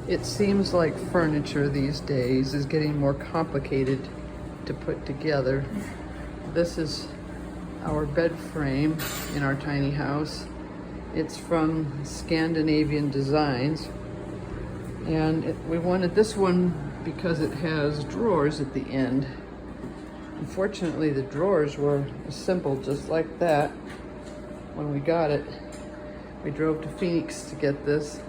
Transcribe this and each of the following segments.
It seems like furniture these days is getting more complicated to put together. This is our bed frame in our tiny house. It's from Scandinavian Designs, and we wanted this one because it has drawers at the end. Unfortunately, the drawers were simple just like that when we got it. We drove to Phoenix to get this.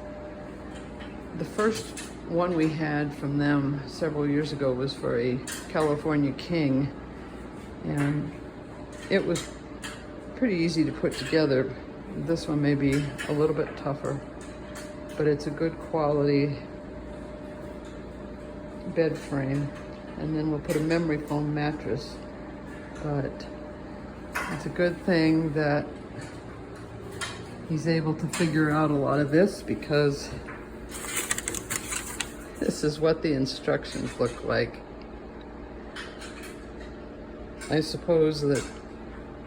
The first one we had from them several years ago was for a California king, and it was pretty easy to put together. This one may be a little bit tougher, but it's a good quality bed frame. And then we'll put a memory foam mattress. But it's a good thing that he's able to figure out a lot of this, because this is what the instructions look like. I suppose that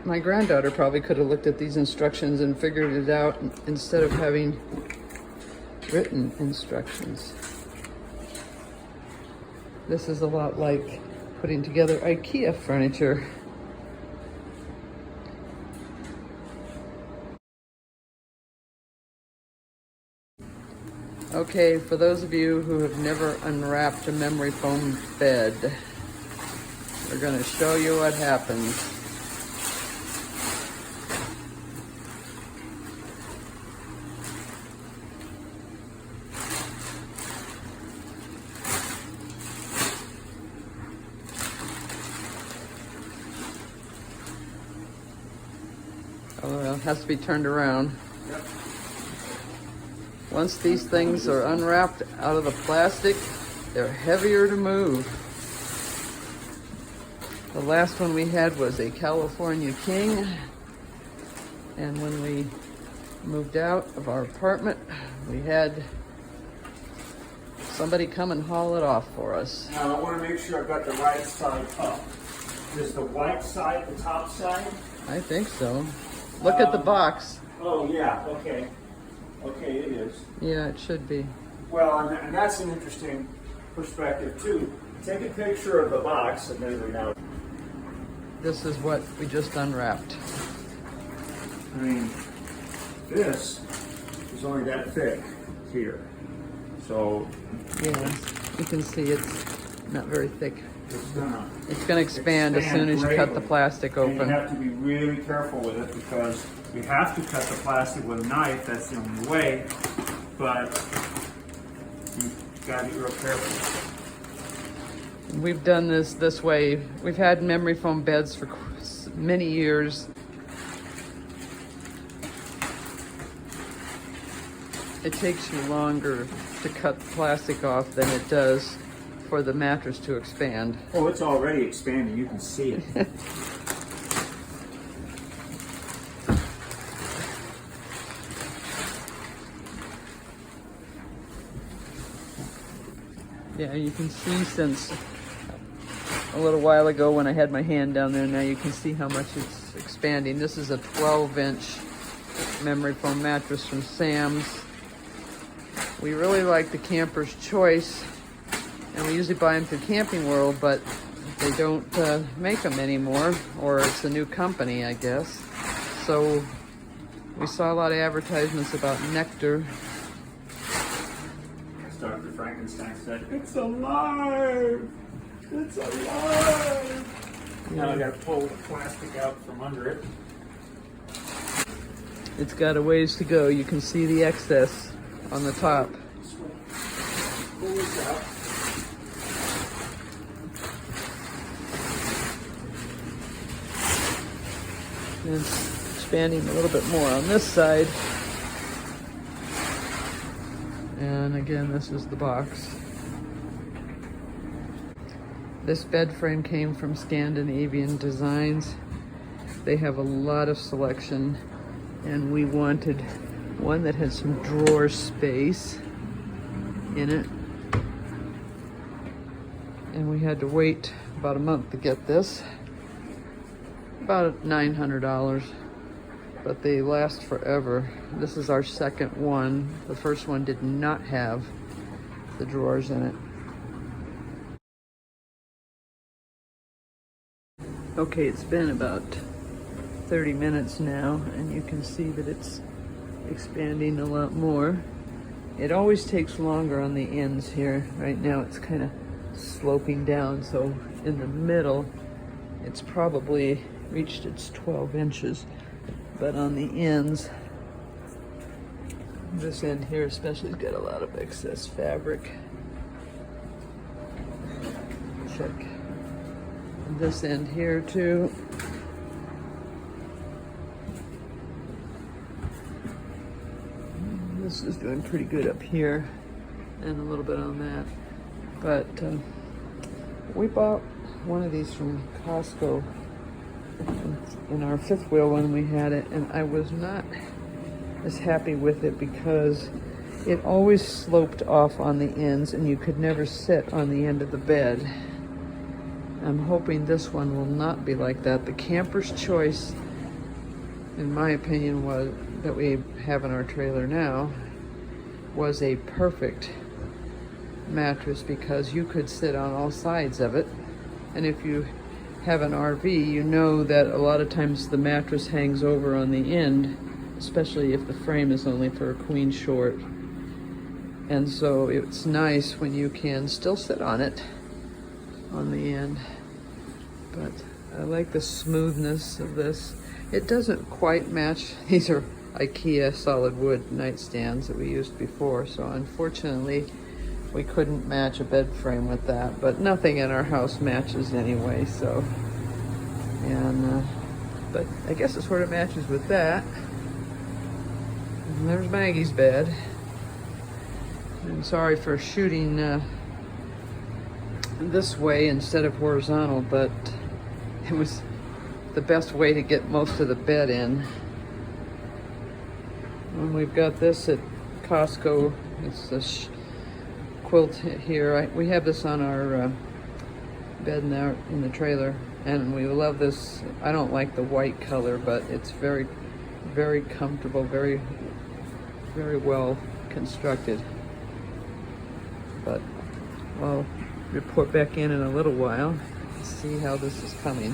my granddaughter probably could have looked at these instructions and figured it out instead of having written instructions. This is a lot like putting together IKEA furniture. Okay, for those of you who have never unwrapped a memory foam bed, we're going to show you what happens. Oh, well, it has to be turned around. Yep. Once these things are unwrapped out of the plastic, they're heavier to move. The last one we had was a California king, and when we moved out of our apartment, we had somebody come and haul it off for us. Now I want to make sure I've got the right side up. Is the white side the top side? I think so. Look at the box. Oh yeah, okay. Okay, it is. Yeah, it should be. Well, and that's an interesting perspective too. Take a picture of the box and then we know. This is what we just unwrapped. I mean, this is only that thick here. So Yeah, you can see it's not very thick. it's Going to expand as soon as you cut the greatly. plastic And you open. have to be really careful with it, because we have to cut the plastic with a knife. That's the only way. But you've got to be real careful. We've done this way. We've had memory foam beds for many years. It takes you longer to cut the plastic off than it does for the mattress to expand. Oh, it's already expanding. You can see it. Yeah, you can see since a little while ago when I had my hand down there, now you can see how much it's expanding. This is a 12-inch memory foam mattress from Sam's. We really like the Camper's Choice, and we usually buy them through Camping World, but they don't make them anymore, or it's a new company, I guess. So we saw a lot of advertisements about Nectar. As Dr. Frankenstein said, "It's alive! It's alive!" Now I got to pull the plastic out from under it. It's got a ways to go. You can see the excess on the top. Pull this out. And it's expanding a little bit more on this side. And again, this is the box. This bed frame came from Scandinavian Designs. They have a lot of selection, and we wanted one that had some drawer space in it. And we had to wait about a month to get this. About $900, but they last forever. This is our second one. The first one did not have the drawers in it. Okay, it's been about 30 minutes now, and you can see that it's expanding a lot more. It always takes longer on the ends here. Right now it's kind of sloping down, so in the middle it's probably reached its 12 inches. But on the ends, this end here especially has got a lot of excess fabric. Check. And this end here too. This is doing pretty good up here and a little bit on that. But we bought one of these from Costco in our fifth wheel when we had it, and I was not as happy with it because it always sloped off on the ends and you could never sit on the end of the bed. I'm hoping this one will not be like that. The Camper's Choice, in my opinion, was that we have in our trailer now, was a perfect mattress because you could sit on all sides of it. And if you have an RV, you know that a lot of times the mattress hangs over on the end, especially if the frame is only for a queen short. And so it's nice when you can still sit on it on the end. But I like the smoothness of this. It doesn't quite match. These are IKEA solid wood nightstands that we used before, so unfortunately we couldn't match a bed frame with that, but nothing in our house matches anyway, so. And but I guess it sort of matches with that. And there's Maggie's bed. I'm sorry for shooting this way instead of horizontal, but it was the best way to get most of the bed in. And we've got this at Costco. It's this quilt here. We have this on our bed in the trailer, and we love this. I don't like the white color, but it's very, very comfortable, very, very well constructed. But I'll report back in a little while to see how this is coming.